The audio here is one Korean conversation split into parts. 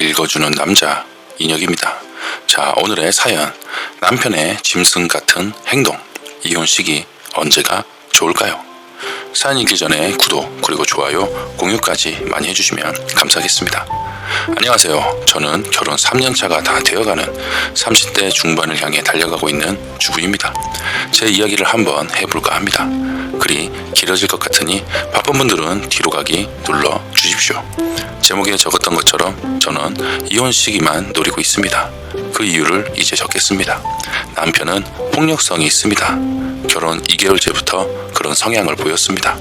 읽어주는 남자 인혁입니다. 자, 오늘의 사연. 남편의 짐승 같은 행동. 이혼 시기 언제가 좋을까요? 사연 읽기 전에 구독 그리고 좋아요 공유까지 많이 해주시면 감사하겠습니다. 안녕하세요. 저는 결혼 3년차가 다 되어가는 30대 중반을 향해 달려가고 있는 주부입니다. 제 이야기를 한번 해볼까 합니다. 글이 길어질 것 같으니 바쁜 분들은 뒤로 가기 눌러 주십시오. 제목에 적었던 것처럼 저는 이혼 시기만 노리고 있습니다. 그 이유를 이제 적겠습니다. 남편은 폭력성이 있습니다. 결혼 2개월째부터 그런 성향을 보였습니다.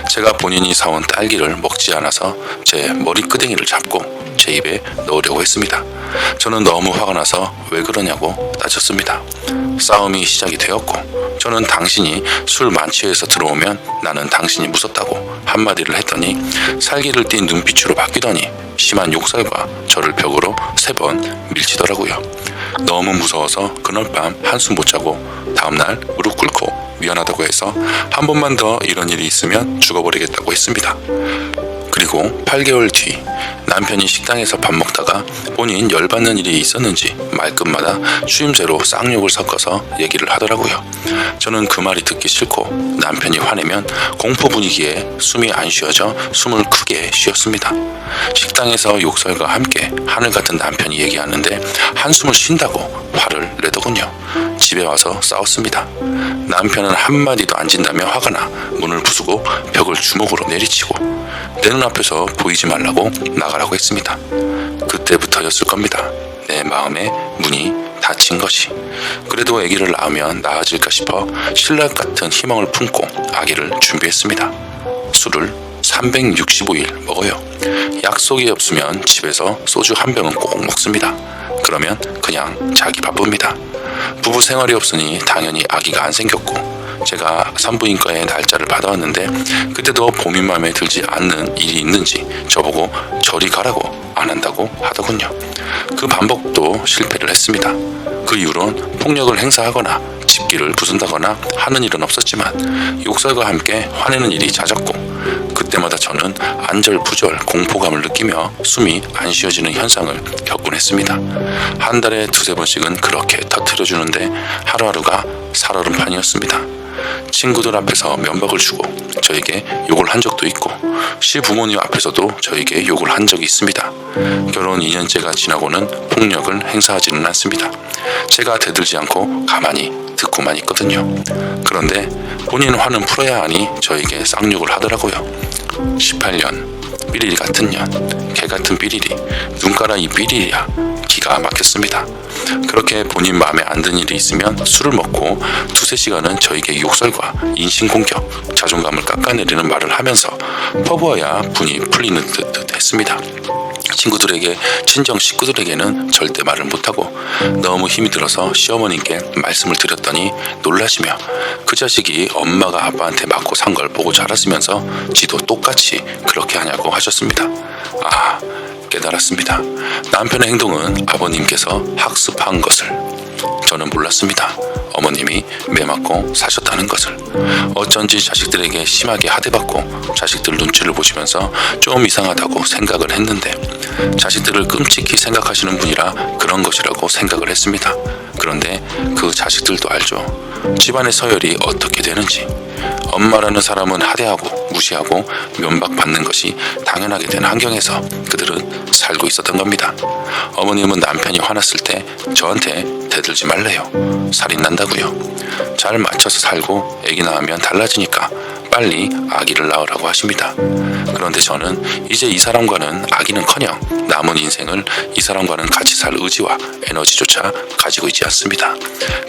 제가 본인이 사온 딸기를 먹지 않아서 제 머리끄댕이를 잡고 제 입에 넣으려고 했습니다. 저는 너무 화가 나서 왜 그러냐고 따졌습니다. 싸움이 시작이 되었고 저는 당신이 술 만취해서 들어오면 나는 당신이 무섭다고 한마디를 했더니 살기를 띤 눈빛으로 바뀌더니 심한 욕설과 저를 벽으로 3번 밀치더라고요. 너무 무서워서 그날 밤 한숨 못 자고 다음날 무릎 꿇고 미안하다고 해서 한 번만 더 이런 일이 있으면 죽어버리겠다고 했습니다. 그리고 8개월 뒤 남편이 식당에서 밥 먹다가 본인 열받는 일이 있었는지 말끝마다 추임새로 쌍욕을 섞어서 얘기를 하더라고요. 저는 그 말이 듣기 싫고 남편이 화내면 공포 분위기에 숨이 안 쉬어져 숨을 크게 쉬었습니다. 식당에서 욕설과 함께 하늘 같은 남편이 얘기하는데 한숨을 쉰다고 화를 내더군요. 집에 와서 싸웠습니다. 남편은 한마디도 안 진다며 화가 나 문을 부수고 벽을 주먹으로 내리치고 내 눈앞에서 보이지 말라고 나가라고 했습니다. 그때부터였을 겁니다. 내 마음에 문이 닫힌 것이. 그래도 아기를 낳으면 나아질까 싶어 신락 같은 희망을 품고 아기를 준비했습니다. 술을 365일 먹어요. 약속이 없으면 집에서 소주 한 병은 꼭 먹습니다. 그러면 그냥 자기 바쁩니다. 부부 생활이 없으니 당연히 아기가 안 생겼고 제가 산부인과에 날짜를 받아왔는데 그때도 본인 마음에 들지 않는 일이 있는지 저보고 저리 가라고 안 한다고 하더군요. 그 반복도 실패를 했습니다. 그 이후론 폭력을 행사하거나 집기를 부순다거나 하는 일은 없었지만 욕설과 함께 화내는 일이 잦았고 그때마다 저는 안절부절 공포감을 느끼며 숨이 안 쉬어지는 현상을 겪곤 했습니다. 한 달에 2-3번씩은 그렇게 터뜨려주는데 하루하루가 살얼음판이었습니다. 친구들 앞에서 면박을 주고 저에게 욕을 한 적도 있고 시부모님 앞에서도 저에게 욕을 한 적이 있습니다. 결혼 2년째가 지나고는 폭력을 행사하지는 않습니다. 제가 대들지 않고 가만히 듣고만 있거든요. 그런데 본인 화는 풀어야 하니 저에게 쌍욕을 하더라고요. 18년 삐리리 같은 년, 개 같은 삐리리, 눈가라 이 삐리리야. 기가 막혔습니다. 그렇게 본인 마음에 안 드는 일이 있으면 술을 먹고 2-3시간은 저에게 욕설과 인신공격, 자존감을 깎아내리는 말을 하면서 퍼부어야 분이 풀리는 듯 했습니다. 친구들에게, 친정 식구들에게는 절대 말을 못하고 너무 힘이 들어서 시어머님께 말씀을 드렸더니 놀라시며 그 자식이 엄마가 아빠한테 맞고 산 걸 보고 자랐으면서 지도 똑같이 그렇게 하냐고 하셨습니다. 깨달았습니다. 남편의 행동은 아버님께서 학습한 것을. 저는 몰랐습니다. 어머님이 매맞고 사셨다는 것을. 어쩐지 자식들에게 심하게 하대받고 자식들 눈치를 보시면서 좀 이상하다고 생각을 했는데 자식들을 끔찍히 생각하시는 분이라 그런 것이라고 생각을 했습니다. 그런데 그 자식들도 알죠. 집안의 서열이 어떻게 되는지. 엄마라는 사람은 하대하고 무시하고 면박받는 것이 당연하게 된 환경에서 그들은 살고 있었던 겁니다. 어머님은 남편이 화났을 때 저한테 대들지 말래요. 살인 난다고요. 잘 맞춰서 살고 아기 낳으면 달라지니까 빨리 아기를 낳으라고 하십니다. 그런데 저는 이제 이 사람과는 아기는커녕 남은 인생을 이 사람과는 같이 살 의지와 에너지조차 가지고 있지 않습니다.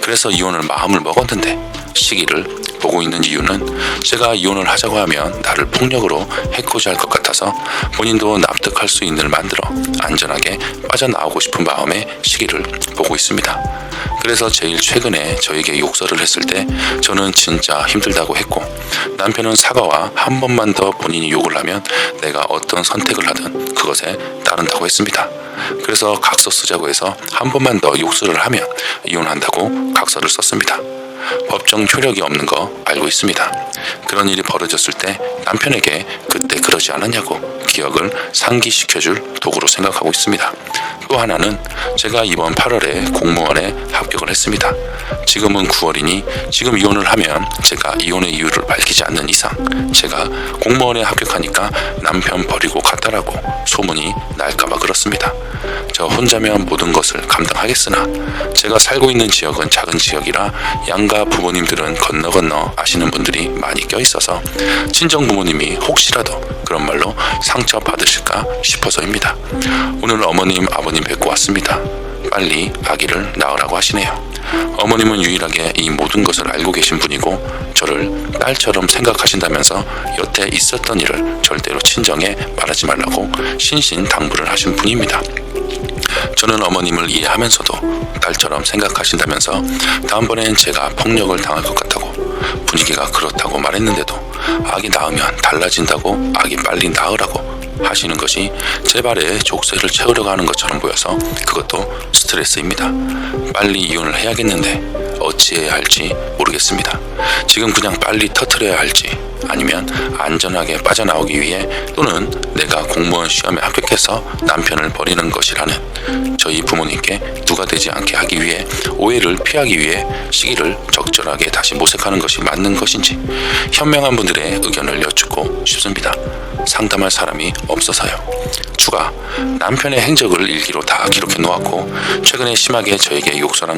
그래서 이혼을 마음을 먹었는데 시기를 보고 있는 이유는 제가 이혼을 하자고 하면 나를 폭력으로 해코지 할 것 같아서 본인도 납득할 수 있는 일 만들어 안전하게 빠져나오고 싶은 마음에 시기를 보고 있습니다. 그래서 제일 최근에 저에게 욕설을 했을 때 저는 진짜 힘들다고 했고 남편은 사과와 한 번만 더 본인이 욕을 하면 내가 어떤 선택을 하든 그것에 따른다고 했습니다. 그래서 각서 쓰자고 해서 한 번만 더 욕설을 하면 이혼한다고 각서를 썼습니다. 법정 효력이 없는 거 알고 있습니다. 그런 일이 벌어졌을 때 남편에게 그때 그러지 않았냐고 기억을 상기시켜줄 도구로 생각하고 있습니다. 또 하나는 제가 이번 8월에 공무원에 합격을 했습니다. 지금은 9월이니 지금 이혼을 하면 제가 이혼의 이유를 밝히지 않는 이상 제가 공무원에 합격하니까 남편 버리고 갔다라고 소문이 날까봐 그렇습니다. 저 혼자면 모든 것을 감당하겠으나 제가 살고 있는 지역은 작은 지역이라 양가 부모님들은 건너 아시는 분들이 많이 껴있어서 친정 부모님이 혹시라도 그런 말로 상처 받으실까 싶어서입니다. 오늘 어머님 아버님 뵙고 왔습니다. 빨리 아기를 낳으라고 하시네요. 어머님은 유일하게 이 모든 것을 알고 계신 분이고 저를 딸처럼 생각하신다면서 여태 있었던 일을 절대로 친정에 말하지 말라고 신신당부를 하신 분입니다. 저는 어머님을 이해하면서도 딸처럼 생각하신다면서 다음번엔 제가 폭력을 당할 것 같다고 분위기가 그렇다고 말했는데도 아기 낳으면 달라진다고 아기 빨리 낳으라고 하시는 것이 제 발에 족쇄를 채우려고 하는 것처럼 보여서 그것도 스트레스입니다. 빨리 이혼을 해야겠는데 어찌해야 할지 모르겠습니다. 지금 그냥 빨리 터뜨려야 할지 아니면 안전하게 빠져나오기 위해 또는 내가 공무원 시험에 합격해서 남편을 버리는 것이라는 저희 부모님께 누가 되지 않게 하기 위해 오해를 피하기 위해 시기를 적절하게 다시 모색하는 것이 맞는 것인지 현명한 분들의 의견을 여쭙고 싶습니다. 상담할 사람이 없어서요. 추가 남편의 행적을 일기로 다 기록해 놓았고 최근에 심하게 저에게 욕설한